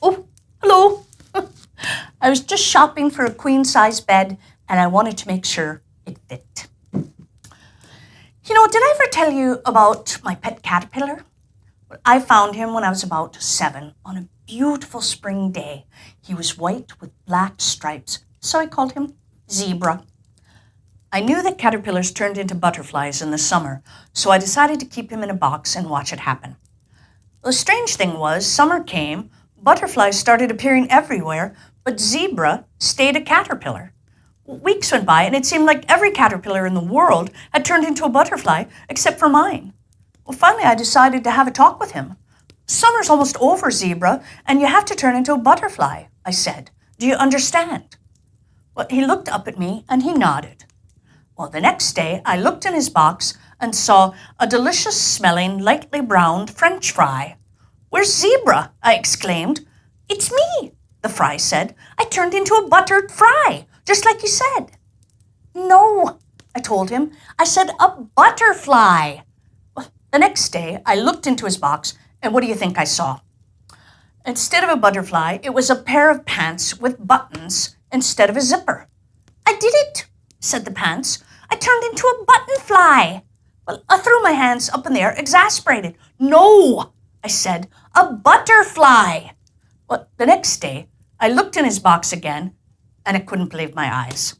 Oh, hello. I was just shopping for a queen-size bed and I wanted to make sure it fit. Did I ever tell you about my pet caterpillar? Well, I found him when I was about 7 on a beautiful spring day. He was white with black stripes, so I called him Zebra. I knew that caterpillars turned into butterflies in the summer, so I decided to keep him in a box and watch it happen. The strange thing was, summer came, butterflies started appearing everywhere, but Zebra stayed a caterpillar. Weeks went by, and it seemed like every caterpillar in the world had turned into a butterfly, except for mine. Well, finally, I decided to have a talk with him. Summer's almost over, Zebra, and you have to turn into a butterfly, I said. Do you understand? Well, he looked up at me, and he nodded. Well, the next day, I looked in his box and saw a delicious-smelling, lightly browned French fry. Where's Zebra? I exclaimed. It's me, the fry said. I turned into a buttered fry, just like you said. No, I told him. I said a butterfly. Well, the next day, I looked into his box, and what do you think I saw? Instead of a butterfly, it was a pair of pants with buttons instead of a zipper. I did it, said the pants. I turned into a button fly. Well, I threw my hands up in the air, exasperated. No, I said, a butterfly. Well, the next day, I looked in his box again, and I couldn't believe my eyes.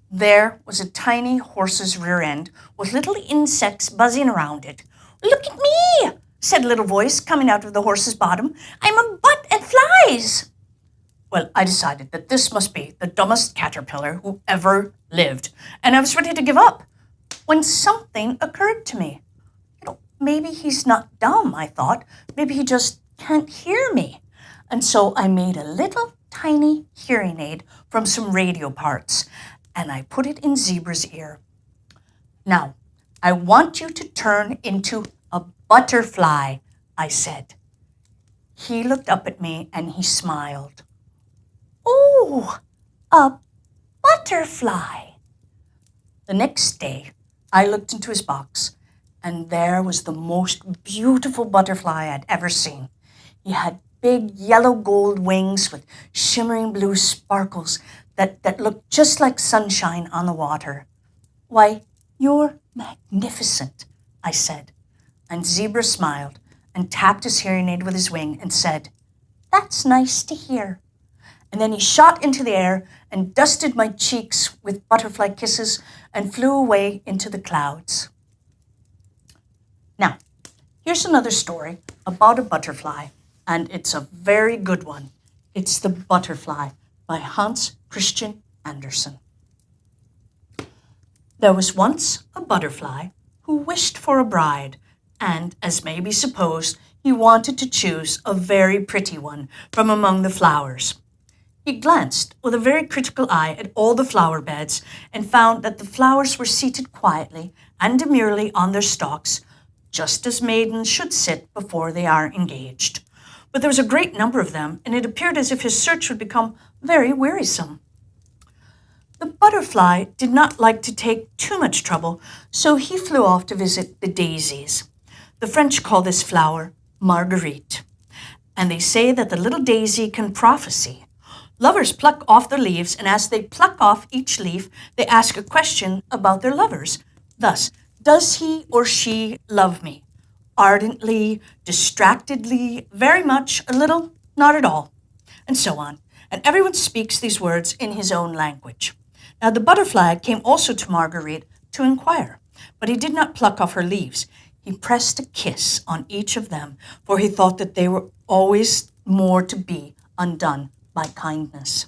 There was a tiny horse's rear end with little insects buzzing around it. Look at me, said a little voice coming out of the horse's bottom. I'm a butt and flies. Well, I decided that this must be the dumbest caterpillar who ever lived, and I was ready to give up when something occurred to me. Maybe he's not dumb, I thought. Maybe he just can't hear me. And so I made a little tiny hearing aid from some radio parts, and I put it in Zebra's ear. Now, I want you to turn into a butterfly, I said. He looked up at me and he smiled. Oh, a butterfly. The next day, I looked into his box, and there was the most beautiful butterfly I'd ever seen. He had big yellow gold wings with shimmering blue sparkles that looked just like sunshine on the water. Why, you're magnificent, I said. And Zebra smiled and tapped his hearing aid with his wing and said, That's nice to hear. And then he shot into the air and dusted my cheeks with butterfly kisses and flew away into the clouds. Now, here's another story about a butterfly, and it's a very good one. It's The Butterfly by Hans Christian Andersen. There was once a butterfly who wished for a bride, and, as may be supposed, he wanted to choose a very pretty one from among the flowers. He glanced with a very critical eye at all the flower beds and found that the flowers were seated quietly and demurely on their stalks, just as maidens should sit before they are engaged. But there was a great number of them, and it appeared as if his search would become very wearisome. The butterfly did not like to take too much trouble, so he flew off to visit the daisies. The French call this flower Marguerite, and they say that the little daisy can prophesy. Lovers pluck off their leaves, and as they pluck off each leaf, they ask a question about their lovers. Thus, does he or she love me? Ardently, distractedly, very much, a little, not at all, and so on. And everyone speaks these words in his own language. Now the butterfly came also to Marguerite to inquire, but he did not pluck off her leaves. He pressed a kiss on each of them, for he thought that they were always more to be undone by kindness.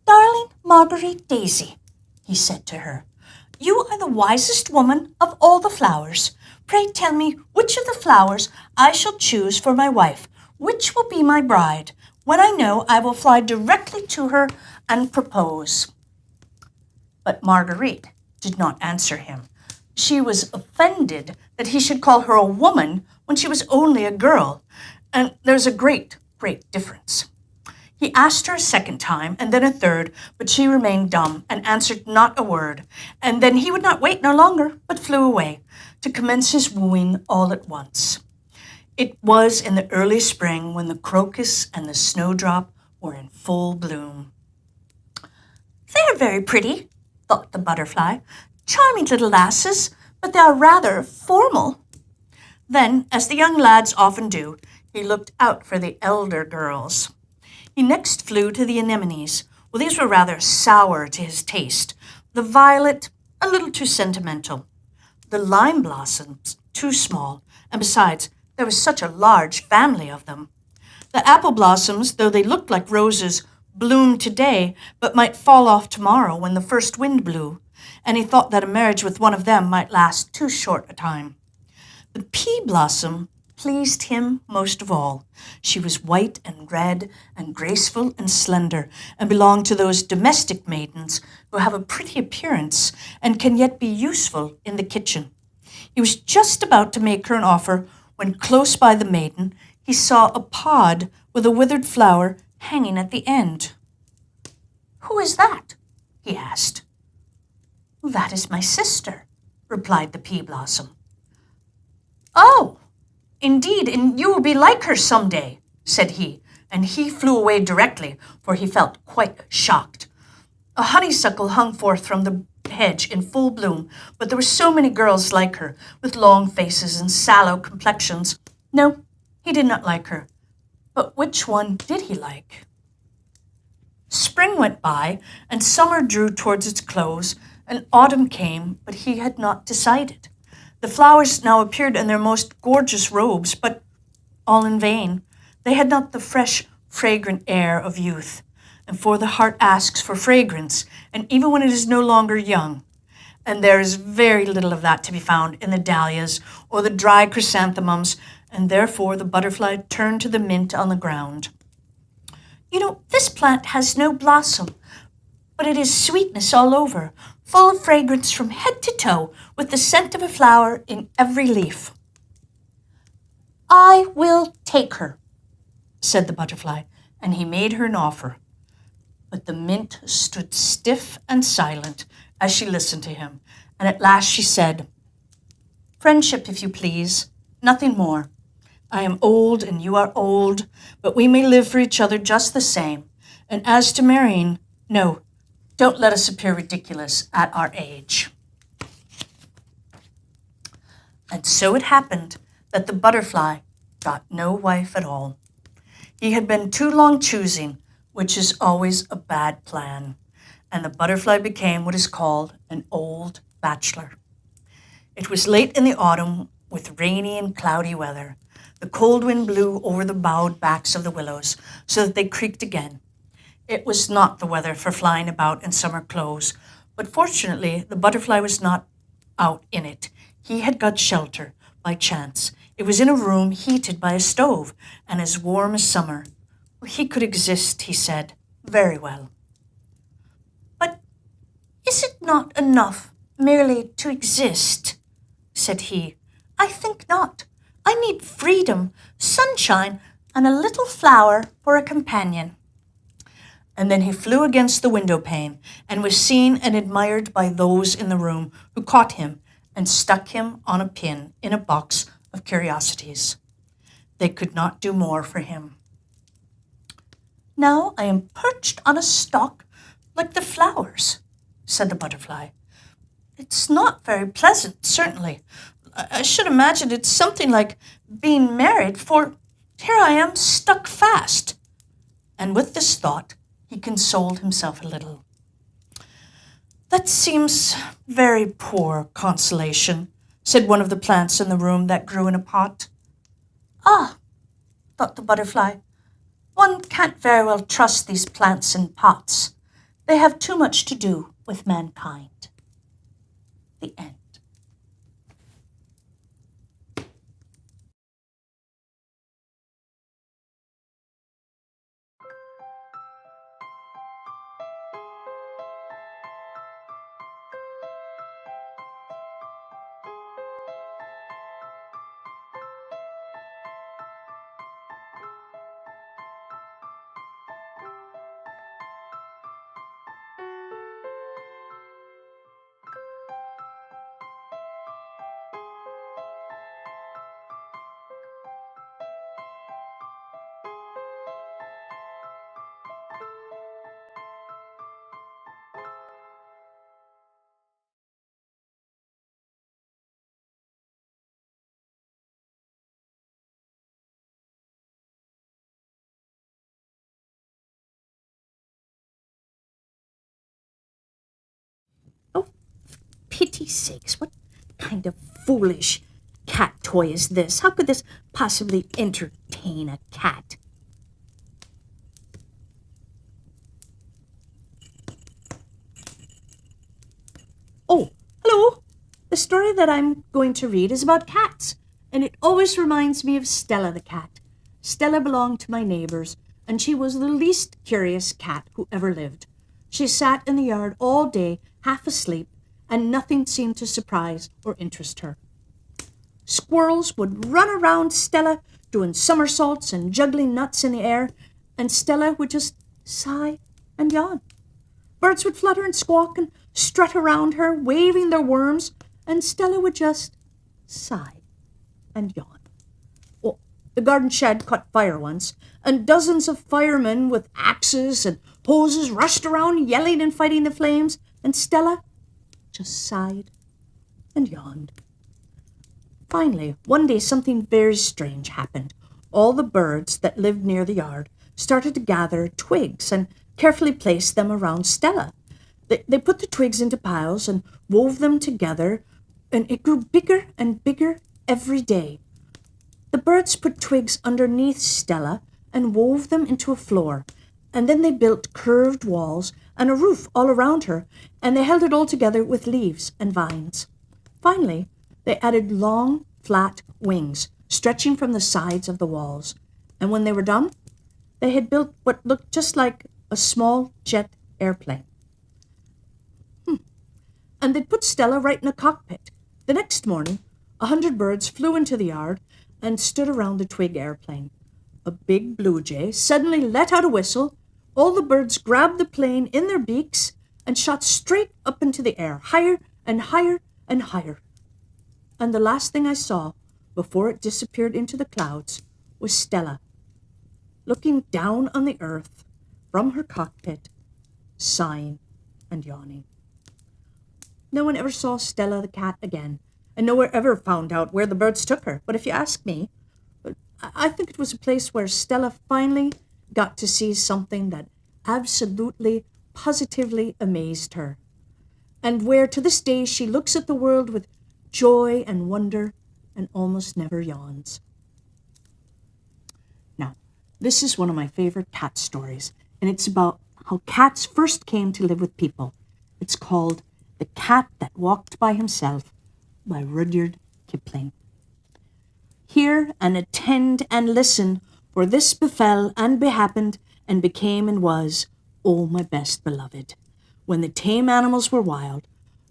Darling Marguerite Daisy, he said to her, you are the wisest woman of all the flowers. Pray tell me which of the flowers I shall choose for my wife, which will be my bride. When I know, I will fly directly to her and propose. But Marguerite did not answer him. She was offended that he should call her a woman when she was only a girl, and there's a great difference. He asked her a second time, and then a third, but she remained dumb and answered not a word. And then he would not wait no longer, but flew away to commence his wooing all at once. It was in the early spring when the crocus and the snowdrop were in full bloom. They're very pretty, thought the butterfly. Charming little lasses, but they are rather formal. Then, as the young lads often do, he looked out for the elder girls. He next flew to the anemones. Well, these were rather sour to his taste. The violet, a little too sentimental. The lime blossoms, too small, and besides, there was such a large family of them. The apple blossoms, though they looked like roses, bloomed today, but might fall off tomorrow when the first wind blew, and he thought that a marriage with one of them might last too short a time. The pea blossom pleased him most of all. She was white and red and graceful and slender, and belonged to those domestic maidens who have a pretty appearance and can yet be useful in the kitchen. He was just about to make her an offer when close by the maiden he saw a pod with a withered flower hanging at the end. "Who is that?" he asked. "That is my sister," replied the pea blossom. "Oh, indeed, and you will be like her some day," said he, and he flew away directly, for he felt quite shocked. A honeysuckle hung forth from the hedge in full bloom, but there were so many girls like her, with long faces and sallow complexions. No, he did not like her. But which one did he like? Spring went by, and summer drew towards its close, and autumn came, but he had not decided. The flowers now appeared in their most gorgeous robes, but all in vain. They had not the fresh, fragrant air of youth, and for the heart asks for fragrance, and even when it is no longer young. And there is very little of that to be found in the dahlias or the dry chrysanthemums, and therefore the butterfly turned to the mint on the ground. "You know, this plant has no blossom, but it is sweetness all over, full of fragrance from head to toe, with the scent of a flower in every leaf." "I will take her," said the butterfly, and he made her an offer. But the mint stood stiff and silent as she listened to him, and at last she said, "Friendship, if you please, nothing more. I am old and you are old, but we may live for each other just the same. And as to marrying, no, don't let us appear ridiculous at our age." And so it happened that the butterfly got no wife at all. He had been too long choosing, which is always a bad plan, and the butterfly became what is called an old bachelor. It was late in the autumn, with rainy and cloudy weather. The cold wind blew over the bowed backs of the willows, so that they creaked again. It was not the weather for flying about in summer clothes, but fortunately the butterfly was not out in it. He had got shelter, by chance. It was in a room heated by a stove, and as warm as summer. He could exist, he said, very well. "But is it not enough merely to exist?" said he. "I think not. I need freedom, sunshine, and a little flower for a companion." And then he flew against the window pane, and was seen and admired by those in the room, who caught him and stuck him on a pin in a box of curiosities. They could not do more for him. "Now I am perched on a stalk like the flowers," said the butterfly. "It's not very pleasant, certainly. I should imagine it's something like being married, for here I am stuck fast." And with this thought, he consoled himself a little. "That seems very poor consolation," said one of the plants in the room that grew in a pot. "Ah," thought the butterfly, "one can't very well trust these plants in pots. They have too much to do with mankind." The end. pity's sakes, what kind of foolish cat toy is this? How could this possibly entertain a cat? Oh, hello. The story that I'm going to read is about cats, and it always reminds me of Stella the cat. Stella belonged to my neighbors, and she was the least curious cat who ever lived. She sat in the yard all day, half asleep, and nothing seemed to surprise or interest her. Squirrels would run around Stella, doing somersaults and juggling nuts in the air, and Stella would just sigh and yawn. Birds would flutter and squawk and strut around her, waving their worms, and Stella would just sigh and yawn. Oh, the garden shed caught fire once, and dozens of firemen with axes and hoses rushed around, yelling and fighting the flames, and Stella just sighed and yawned. Finally, one day something very strange happened. All the birds that lived near the yard started to gather twigs and carefully place them around Stella. They put the twigs into piles and wove them together, and it grew bigger and bigger every day. The birds put twigs underneath Stella and wove them into a floor, and then they built curved walls and a roof all around her, and they held it all together with leaves and vines. Finally, they added long, flat wings stretching from the sides of the walls, and when they were done, they had built what looked just like a small jet airplane. And they'd put Stella right in a cockpit. The next morning, 100 birds flew into the yard and stood around the twig airplane. A big blue jay suddenly let out a whistle. All the birds grabbed the plane in their beaks and shot straight up into the air, higher and higher and higher. And the last thing I saw before it disappeared into the clouds was Stella, looking down on the earth from her cockpit, sighing and yawning. No one ever saw Stella the cat again, and no one ever found out where the birds took her. But if you ask me, I think it was a place where Stella finally got to see something that absolutely, positively amazed her, and where to this day she looks at the world with joy and wonder and almost never yawns. Now, this is one of my favorite cat stories, and it's about how cats first came to live with people. It's called The Cat That Walked by Himself by Rudyard Kipling. Hear and attend and listen, for this befell and behappened and became and was, O my best beloved. When the tame animals were wild,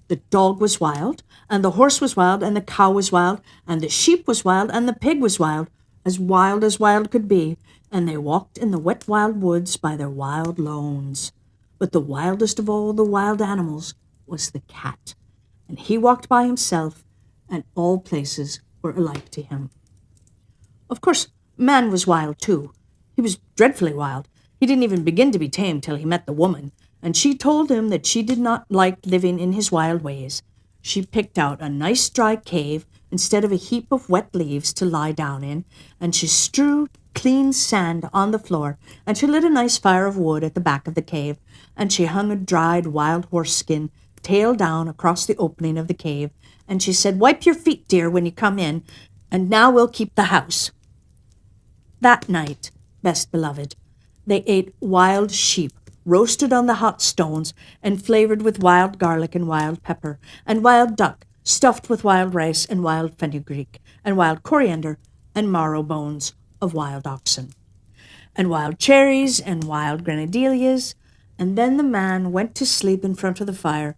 the dog was wild, and the horse was wild, and the cow was wild, and the sheep was wild, and the pig was wild as wild could be, and they walked in the wet wild woods by their wild lawns. But the wildest of all the wild animals was the cat, and he walked by himself, and all places were alike to him. Of course, man was wild too. He was dreadfully wild. He didn't even begin to be tame till he met the woman, and she told him that she did not like living in his wild ways. She picked out a nice dry cave instead of a heap of wet leaves to lie down in, and she strewed clean sand on the floor, and she lit a nice fire of wood at the back of the cave, and she hung a dried wild horse skin tail down across the opening of the cave, and she said, "Wipe your feet, dear, when you come in, and now we'll keep the house." That night, best beloved, they ate wild sheep, roasted on the hot stones and flavored with wild garlic and wild pepper, and wild duck, stuffed with wild rice and wild fenugreek, and wild coriander and marrow bones of wild oxen, and wild cherries and wild grenadillas. And then the man went to sleep in front of the fire,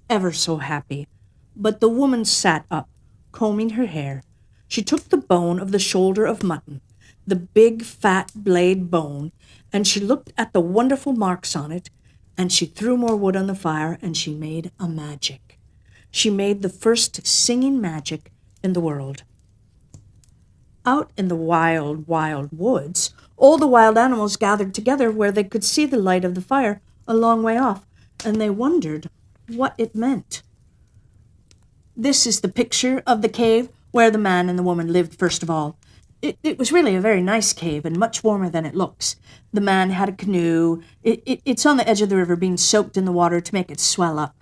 ever so happy. But the woman sat up, combing her hair. She took the bone of the shoulder of mutton, the big fat blade bone, and she looked at the wonderful marks on it, and she threw more wood on the fire, and she made a magic. She made the first singing magic in the world. Out in the wild, wild woods, all the wild animals gathered together where they could see the light of the fire a long way off, and they wondered what it meant. This is the picture of the cave where the man and the woman lived first of all. It was really a very nice cave and much warmer than it looks. The man had a canoe. It's on the edge of the river being soaked in the water to make it swell up.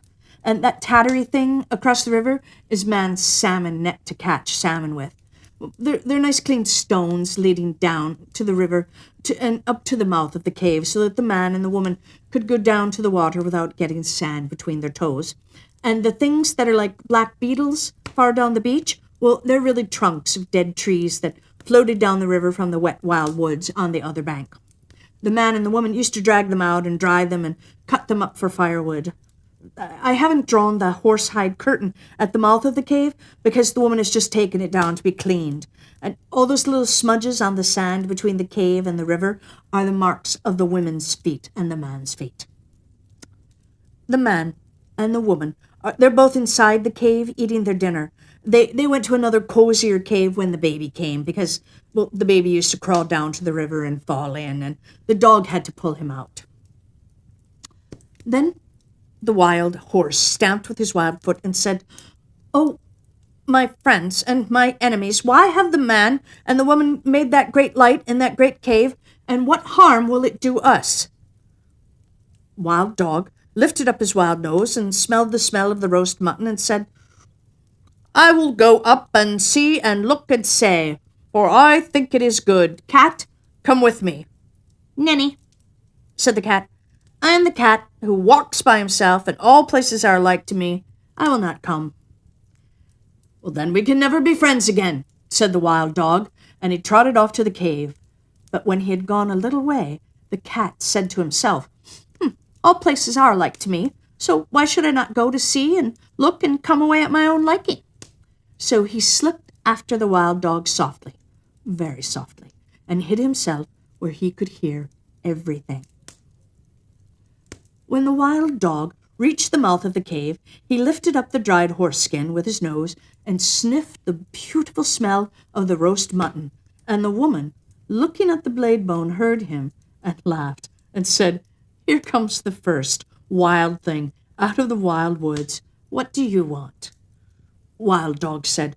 And that tattery thing across the river is man's salmon net to catch salmon with. They're nice clean stones leading down to the river and up to the mouth of the cave so that the man and the woman could go down to the water without getting sand between their toes. And the things that are like black beetles far down the beach, well, they're really trunks of dead trees that floated down the river from the wet wild woods on the other bank. The man and the woman used to drag them out and dry them and cut them up for firewood. I haven't drawn the horsehide curtain at the mouth of the cave because the woman has just taken it down to be cleaned. And all those little smudges on the sand between the cave and the river are the marks of the women's feet and the man's feet. The man and the woman, they're both inside the cave eating their dinner. They went to another cozier cave when the baby came because, well, the baby used to crawl down to the river and fall in, and the dog had to pull him out. Then the wild horse stamped with his wild foot and said, "Oh, my friends and my enemies, why have the man and the woman made that great light in that great cave, and what harm will it do us?" Wild Dog lifted up his wild nose and smelled the smell of the roast mutton and said, "I will go up and see and look and say, for I think it is good. Cat, come with me." "Ninny," said the cat, "I am the cat who walks by himself, and all places are alike to me. I will not come." "Well, then we can never be friends again," said the wild dog, and he trotted off to the cave. But when he had gone a little way, the cat said to himself, "All places are alike to me, so why should I not go to see and look and come away at my own liking?" So he slipped after the wild dog softly, very softly, and hid himself where he could hear everything. When the wild dog reached the mouth of the cave, he lifted up the dried horse skin with his nose and sniffed the beautiful smell of the roast mutton, and the woman, looking at the blade bone, heard him and laughed and said, "Here comes the first wild thing out of the wild woods. What do you want?" Wild Dog said,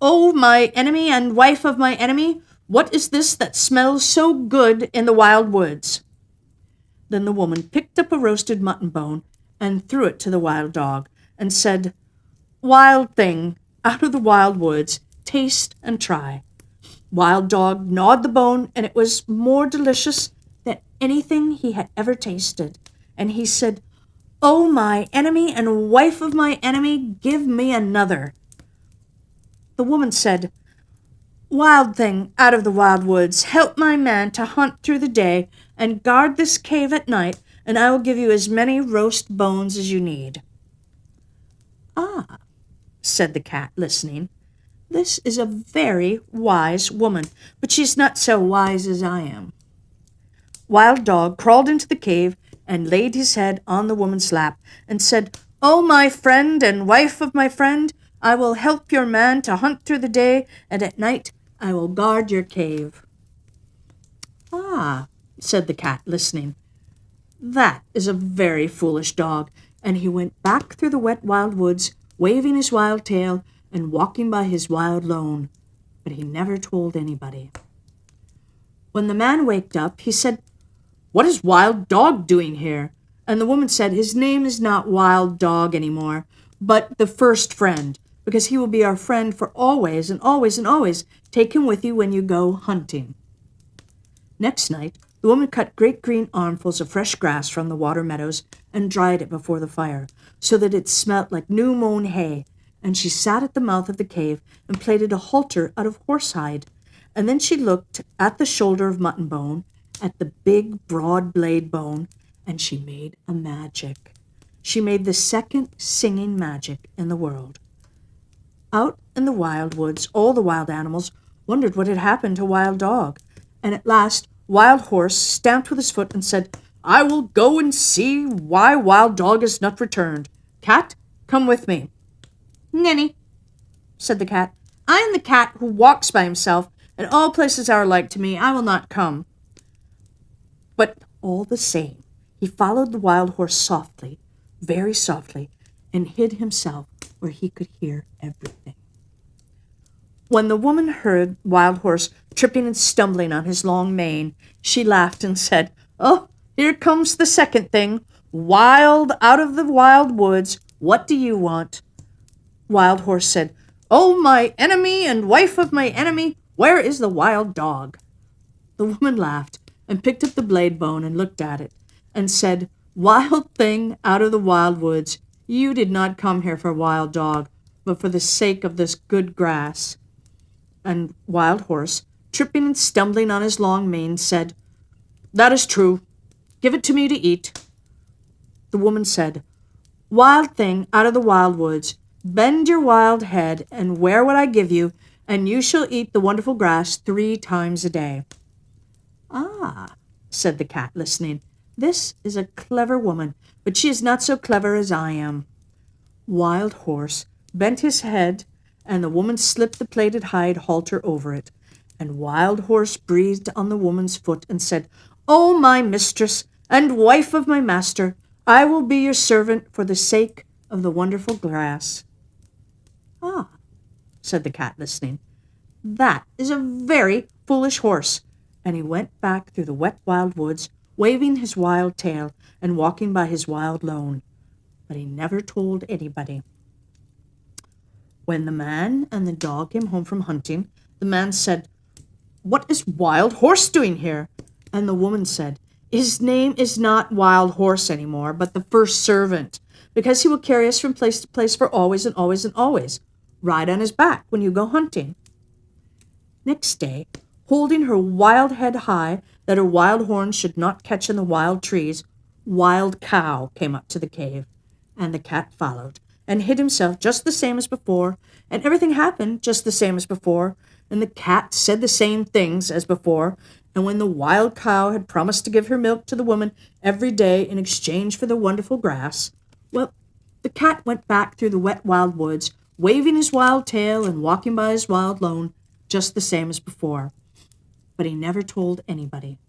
"Oh, my enemy and wife of my enemy, what is this that smells so good in the wild woods?" Then the woman picked up a roasted mutton bone and threw it to the wild dog and said, "Wild thing, out of the wild woods, taste and try." Wild Dog gnawed the bone, and it was more delicious than anything he had ever tasted. And he said, "Oh, my enemy and wife of my enemy, give me another." The woman said, "Wild thing out of the wild woods, help my man to hunt through the day and guard this cave at night, and I will give you as many roast bones as you need." "Ah," said the cat, listening, "this is a very wise woman, but she's not so wise as I am." Wild Dog crawled into the cave and laid his head on the woman's lap and said, "Oh, my friend and wife of my friend, I will help your man to hunt through the day, and at night I will guard your cave." "Ah," said the cat, listening, "that is a very foolish dog," and he went back through the wet wild woods, waving his wild tail and walking by his wild lone, but he never told anybody. When the man waked up, he said, "What is Wild Dog doing here?" And the woman said, "His name is not Wild Dog anymore, but the first friend, because he will be our friend for always and always and always. Take him with you when you go hunting." Next night, the woman cut great green armfuls of fresh grass from the water meadows and dried it before the fire, so that it smelt like new-mown hay, and she sat at the mouth of the cave and plaited a halter out of horsehide, and then she looked at the shoulder of mutton bone, at the big, broad blade bone, and she made a magic. She made the second singing magic in the world. Out in the wild woods, all the wild animals wondered what had happened to Wild Dog, and at last Wild Horse stamped with his foot and said, "I will go and see why Wild Dog has not returned. Cat, come with me." "Ninny," said the cat, "I am the cat who walks by himself, and all places are alike to me. I will not come." But all the same, he followed the wild horse softly, very softly, and hid himself where he could hear everything. When the woman heard Wild Horse tripping and stumbling on his long mane, she laughed and said, "Oh, here comes the second thing, wild out of the wild woods. What do you want?" Wild Horse said, "Oh, my enemy and wife of my enemy, where is the wild dog?" The woman laughed and picked up the blade bone and looked at it and said, "Wild thing out of the wild woods, you did not come here for wild dog, but for the sake of this good grass." And Wild Horse, tripping and stumbling on his long mane, said, "That is true. Give it to me to eat." The woman said, "Wild thing out of the wild woods, bend your wild head and wear what I give you, and you shall eat the wonderful grass 3 times a day." "Ah," said the cat, listening, "this is a clever woman, but she is not so clever as I am." Wild Horse bent his head, and the woman slipped the plaited hide halter over it. And Wild Horse breathed on the woman's foot and said, "Oh, my mistress and wife of my master, I will be your servant for the sake of the wonderful grass." "Ah," said the cat, listening, "that is a very foolish horse." And he went back through the wet wild woods, waving his wild tail and walking by his wild lone. But he never told anybody. When the man and the dog came home from hunting, the man said, "What is Wild Horse doing here?" And the woman said, "His name is not Wild Horse any more, but the first servant, because he will carry us from place to place for always and always and always. Ride on his back when you go hunting." Next day, holding her wild head high that her wild horns should not catch in the wild trees, Wild Cow came up to the cave, and the cat followed and hid himself just the same as before, and everything happened just the same as before, and the cat said the same things as before. And when the wild cow had promised to give her milk to the woman every day in exchange for the wonderful grass, well, the cat went back through the wet wild woods, waving his wild tail and walking by his wild lone, just the same as before. But he never told anybody.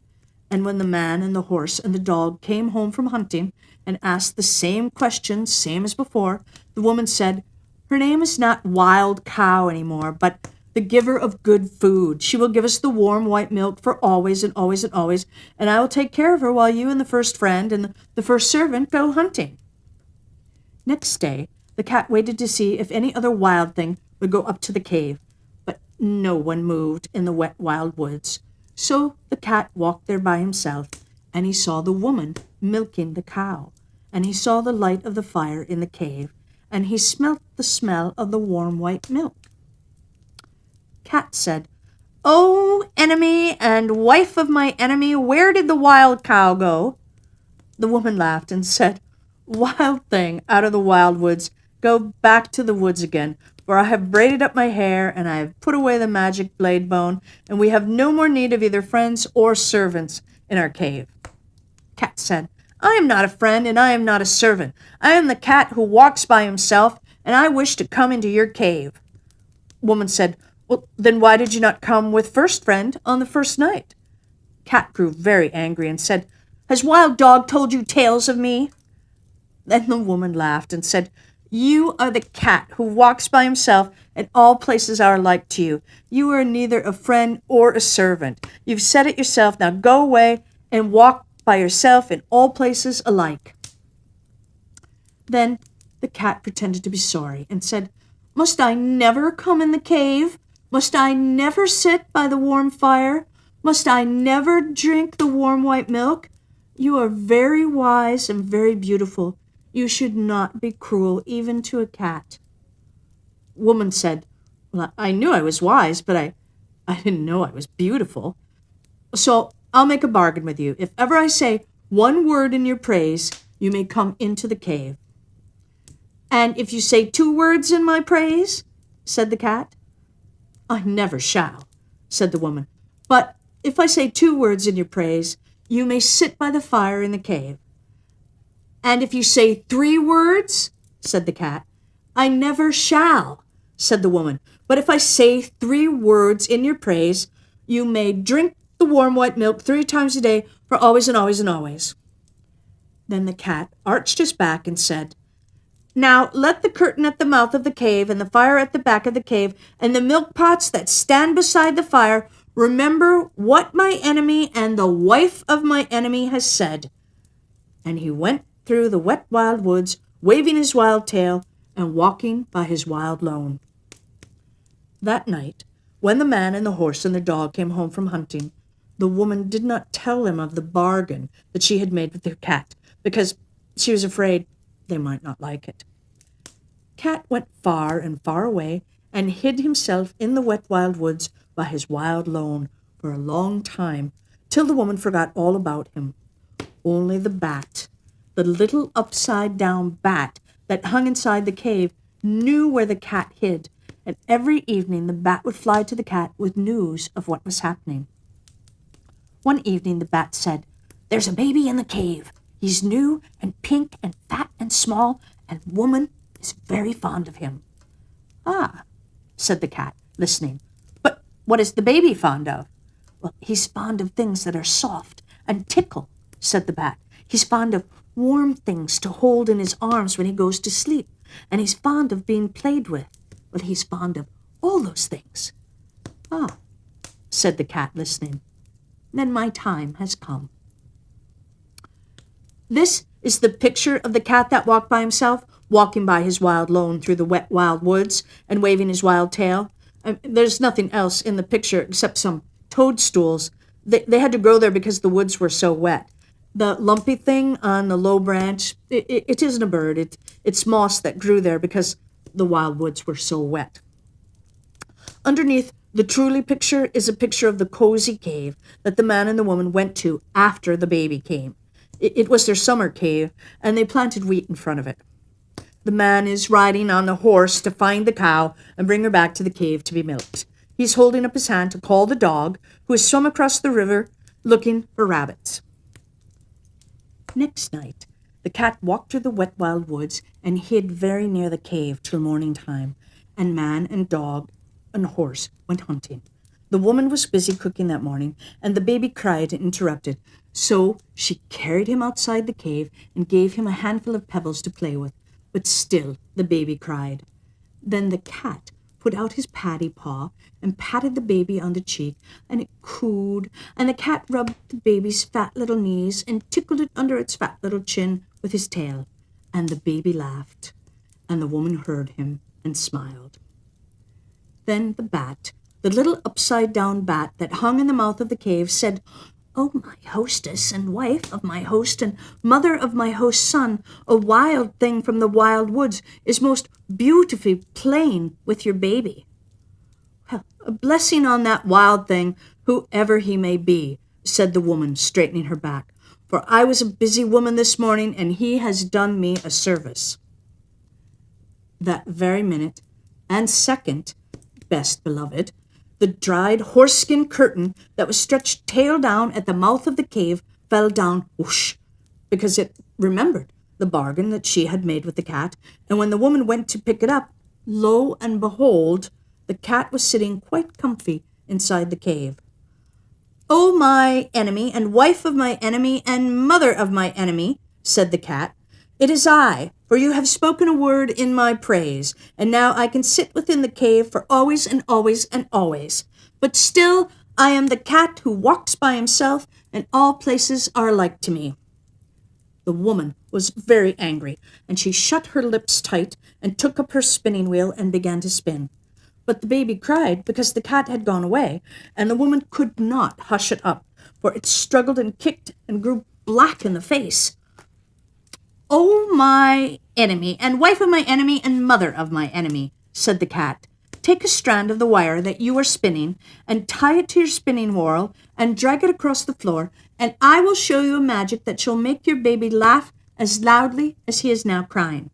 And when the man and the horse and the dog came home from hunting and asked the same questions, same as before, the woman said, "Her name is not Wild Cow any more, but the giver of good food. She will give us the warm white milk for always and always and always, and I will take care of her while you and the first friend and the first servant go hunting." Next day, the cat waited to see if any other wild thing would go up to the cave, but no one moved in the wet wild woods. So the cat walked there by himself, and he saw the woman milking the cow, and he saw the light of the fire in the cave, and he smelt the smell of the warm white milk. Cat said, "Oh, enemy and wife of my enemy, where did the wild cow go?" The woman laughed and said, "Wild thing out of the wild woods, go back to the woods again, for I have braided up my hair, and I have put away the magic blade bone, and we have no more need of either friends or servants in our cave." Cat said, "I am not a friend, and I am not a servant. I am the cat who walks by himself, and I wish to come into your cave." Woman said, "Well, then why did you not come with first friend on the first night?" Cat grew very angry and said, "Has Wild Dog told you tales of me?" Then the woman laughed and said, "You are the cat who walks by himself, and all places are alike to you. You are neither a friend or a servant. You've said it yourself. Now go away and walk by yourself in all places alike." Then the cat pretended to be sorry and said, "Must I never come in the cave? Must I never sit by the warm fire? Must I never drink the warm white milk? You are very wise and very beautiful. You should not be cruel even to a cat." Woman said, "Well, I knew I was wise, but I didn't know I was beautiful. So I'll make a bargain with you. If ever I say one word in your praise, you may come into the cave." "And if you say 2 words in my praise?" said the cat. "I never shall," said the woman. "But if I say 2 words in your praise, you may sit by the fire in the cave." "And if you say 3 words?" said the cat. "I never shall," said the woman. "But if I say 3 words in your praise, you may drink the warm white milk 3 times a day for always and always and always." Then the cat arched his back and said, "Now let the curtain at the mouth of the cave, and the fire at the back of the cave, and the milk pots that stand beside the fire remember what my enemy and the wife of my enemy has said." And he went through the wet wild woods, waving his wild tail and walking by his wild lone. That night, when the man and the horse and the dog came home from hunting, the woman did not tell them of the bargain that she had made with the cat, because she was afraid they might not like it. Cat went far and far away and hid himself in the wet wild woods by his wild lone for a long time, till the woman forgot all about him. Only the bat, the little upside-down bat that hung inside the cave, knew where the cat hid, and every evening the bat would fly to the cat with news of what was happening. One evening the bat said, "There's a baby in the cave. He's new and pink and fat and small, and woman is very fond of him." "Ah," said the cat, listening. "But what is the baby fond of?" "Well, he's fond of things that are soft and tickle," said the bat. "He's fond of warm things to hold in his arms when he goes to sleep, and he's fond of being played with. Well, he's fond of all those things." "Ah," said the cat, listening. "Then my time has come." This is the picture of the cat that walked by himself, walking by his wild lone through the wet wild woods and waving his wild tail. There's nothing else in the picture except some toadstools. They had to grow there because the woods were so wet. The lumpy thing on the low branch, it isn't a bird. It's moss that grew there because the wild woods were so wet. Underneath the truly picture is a picture of the cozy cave that the man and the woman went to after the baby came. It was their summer cave, and they planted wheat in front of it. The man is riding on the horse to find the cow and bring her back to the cave to be milked. He's holding up his hand to call the dog, who has swum across the river looking for rabbits. Next night, the cat walked through the wet wild woods and hid very near the cave till morning time, and man and dog and horse went hunting. The woman was busy cooking that morning, and the baby cried and interrupted, so she carried him outside the cave and gave him a handful of pebbles to play with, but still the baby cried. Then the cat put out his paddy paw and patted the baby on the cheek, and it cooed, and the cat rubbed the baby's fat little knees and tickled it under its fat little chin with his tail, and the baby laughed, and the woman heard him and smiled. Then the bat, the little upside-down bat that hung in the mouth of the cave, said, "Oh, my hostess and wife of my host and mother of my host's son, a wild thing from the wild woods is most beautifully playing with your baby." "Well, a blessing on that wild thing, whoever he may be," said the woman, straightening her back, "for I was a busy woman this morning, and he has done me a service." That very minute and second, best beloved, the dried horse-skin curtain that was stretched tail down at the mouth of the cave fell down whoosh, because it remembered the bargain that she had made with the cat, and when the woman went to pick it up, lo and behold, the cat was sitting quite comfy inside the cave. "Oh, my enemy, and wife of my enemy, and mother of my enemy," said the cat, "it is I, for you have spoken a word in my praise, and now I can sit within the cave for always and always and always. But still I am the cat who walks by himself, and all places are alike to me." The woman was very angry, and she shut her lips tight and took up her spinning wheel and began to spin. But the baby cried because the cat had gone away, and the woman could not hush it up, for it struggled and kicked and grew black in the face. "Oh, my enemy, and wife of my enemy, and mother of my enemy," said the cat, "take a strand of the wire that you are spinning, and tie it to your spinning whorl, and drag it across the floor, and I will show you a magic that shall make your baby laugh as loudly as he is now crying."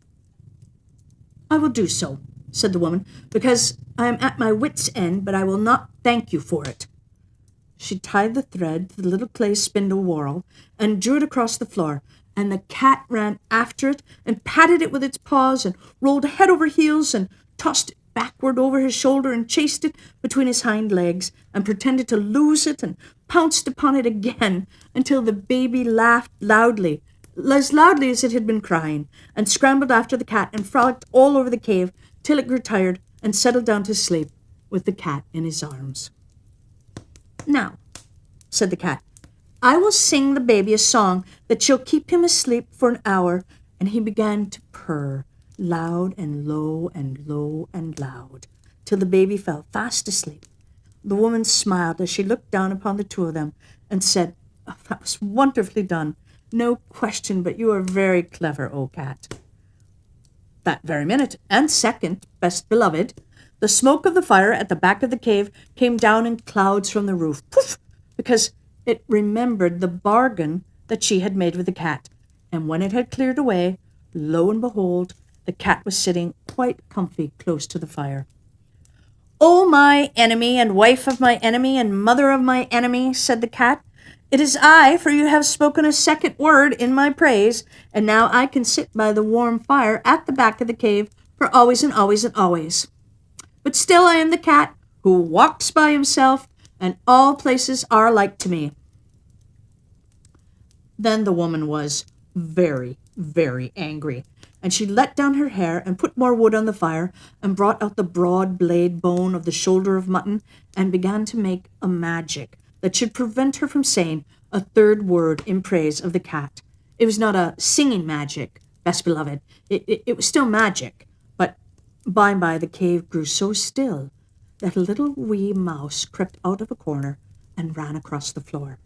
"I will do so," said the woman, "because I am at my wit's end, but I will not thank you for it." She tied the thread to the little clay spindle whorl and drew it across the floor, and the cat ran after it and patted it with its paws and rolled head over heels and tossed it backward over his shoulder and chased it between his hind legs and pretended to lose it and pounced upon it again until the baby laughed loudly, as loudly as it had been crying, and scrambled after the cat and frolicked all over the cave till it grew tired and settled down to sleep with the cat in his arms. "Now," said the cat, "I will sing the baby a song that shall keep him asleep for an hour, and he began to purr, loud and low and low and loud, till the baby fell fast asleep. The woman smiled as she looked down upon the two of them and said, "Oh, that was wonderfully done. No question, but you are very clever, O cat." That very minute, and second, best beloved, the smoke of the fire at the back of the cave came down in clouds from the roof, poof, because it remembered the bargain that she had made with the cat. And when it had cleared away, lo and behold, the cat was sitting quite comfy close to the fire. "O my enemy, and wife of my enemy, and mother of my enemy," said the cat, "it is I, for you have spoken a second word in my praise, and now I can sit by the warm fire at the back of the cave for always and always and always. But still I am the cat who walks by himself, and all places are alike to me." Then the woman was very, very angry, and she let down her hair and put more wood on the fire and brought out the broad blade bone of the shoulder of mutton and began to make a magic that should prevent her from saying a third word in praise of the cat. It was not a singing magic, best beloved. It was still magic, but by and by the cave grew so still that a little wee mouse crept out of a corner and ran across the floor.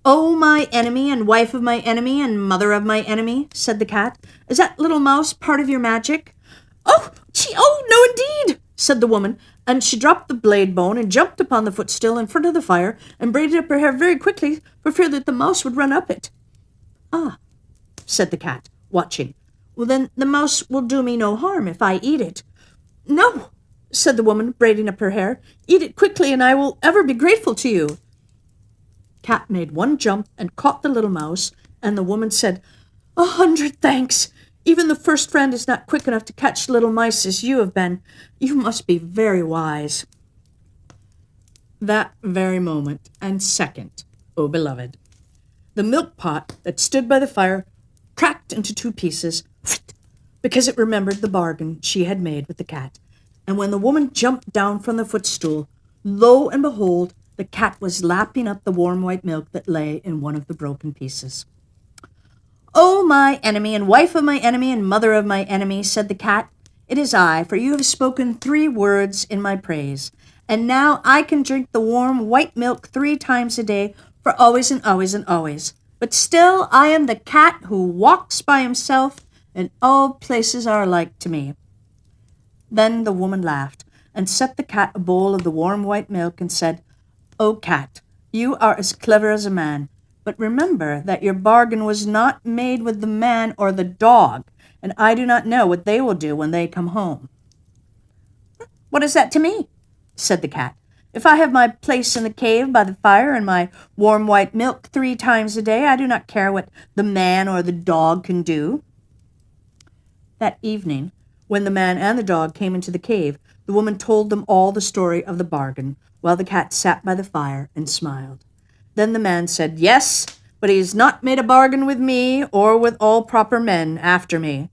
"O my enemy, and wife of my enemy, and mother of my enemy," said the cat, "is that little mouse part of your magic?" Oh, no indeed," said the woman, and she dropped the blade bone and jumped upon the footstool in front of the fire and braided up her hair very quickly for fear that the mouse would run up it. "Ah," said the cat, watching. "Well, then the mouse will do me no harm if I eat it." "No," said the woman, braiding up her hair. "Eat it quickly, and I will ever be grateful to you." Cat made one jump and caught the little mouse, and the woman said, "100 thanks. Even the first friend is not quick enough to catch little mice as you have been. You must be very wise." That very moment, and second, O beloved, the milk pot that stood by the fire cracked into 2 pieces, because it remembered the bargain she had made with the cat. And when the woman jumped down from the footstool, lo and behold, the cat was lapping up the warm white milk that lay in one of the broken pieces. "O my enemy, and wife of my enemy, and mother of my enemy," said the cat, "it is I, for you have spoken 3 words in my praise, and now I can drink the warm white milk 3 times a day for always and always and always. But still I am the cat who walks by himself, and all places are alike to me." Then the woman laughed, and set the cat a bowl of the warm white milk, and said, "O cat, you are as clever as a man, but remember that your bargain was not made with the man or the dog, and I do not know what they will do when they come home." "What is that to me?" said the cat. "If I have my place in the cave by the fire and my warm white milk 3 times a day, I do not care what the man or the dog can do." That evening, when the man and the dog came into the cave, the woman told them all the story of the bargain, while the cat sat by the fire and smiled. Then the man said, "Yes, but he has not made a bargain with me or with all proper men after me."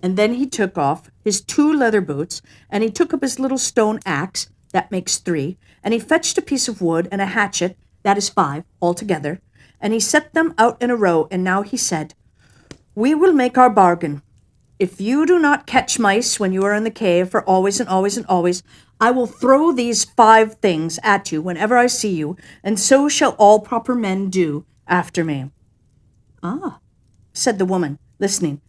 And then he took off his 2 leather boots, and he took up his little stone axe, that makes 3, and he fetched a piece of wood and a hatchet, that is 5 altogether, and he set them out in a row, and now he said, "We will make our bargain. If you do not catch mice when you are in the cave for always and always and always, I will throw these 5 things at you whenever I see you, and so shall all proper men do after me." "Ah," said the woman, listening,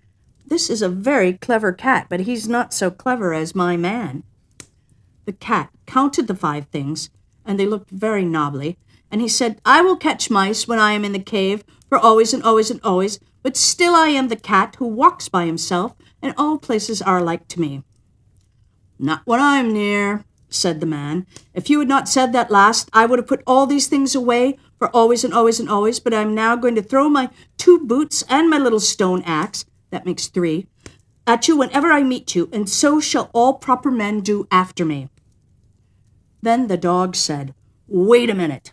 "this is a very clever cat, but he's not so clever as my man." The cat counted the 5 things, and they looked very knobbly, and he said, "I will catch mice when I am in the cave for always and always and always, but still I am the cat who walks by himself, and all places are alike to me." "Not when I'm near," said the man. "If you had not said that last, I would have put all these things away for always and always and always, but I'm now going to throw my 2 boots and my little stone axe, that makes 3, at you whenever I meet you, and so shall all proper men do after me." Then the dog said, "Wait a minute.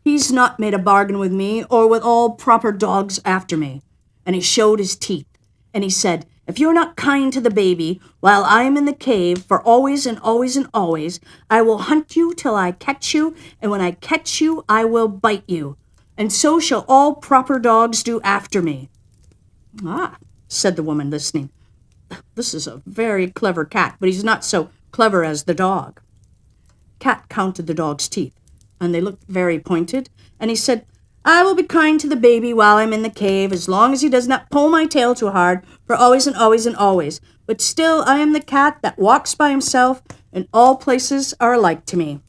He's not made a bargain with me or with all proper dogs after me." And he showed his teeth, and he said, "If you're not kind to the baby while I am in the cave for always and always and always, I will hunt you till I catch you, and when I catch you, I will bite you. And so shall all proper dogs do after me." "Ah," said the woman, listening. "This is a very clever cat, but he's not so clever as the dog." Cat counted the dog's teeth, and they looked very pointed, and he said, "I will be kind to the baby while I'm in the cave, as long as he does not pull my tail too hard, for always and always and always. But still I am the cat that walks by himself, and all places are alike to me."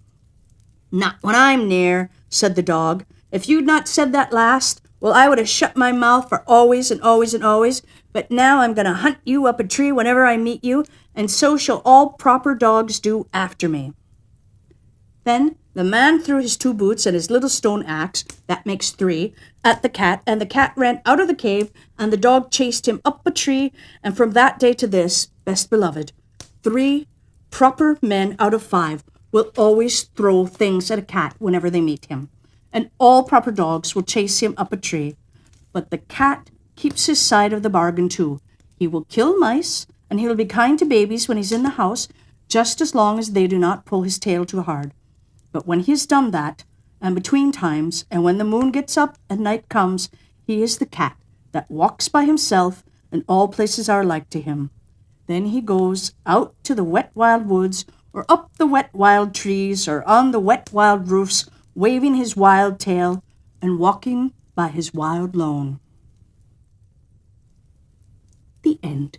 "Not when I'm near," said the dog. "If you'd not said that last, well, I would have shut my mouth for always and always and always. But now I'm going to hunt you up a tree whenever I meet you, and so shall all proper dogs do after me." Then the man threw his 2 boots and his little stone axe, that makes 3, at the cat, and the cat ran out of the cave, and the dog chased him up a tree, and from that day to this, best beloved, 3 proper men out of 5 will always throw things at a cat whenever they meet him, and all proper dogs will chase him up a tree. But the cat keeps his side of the bargain too. He will kill mice, and he will be kind to babies when he's in the house, just as long as they do not pull his tail too hard. But when he has done that, and between times, and when the moon gets up and night comes, he is the cat that walks by himself, and all places are alike to him. Then he goes out to the wet wild woods, or up the wet wild trees, or on the wet wild roofs, waving his wild tail, and walking by his wild lone. The end.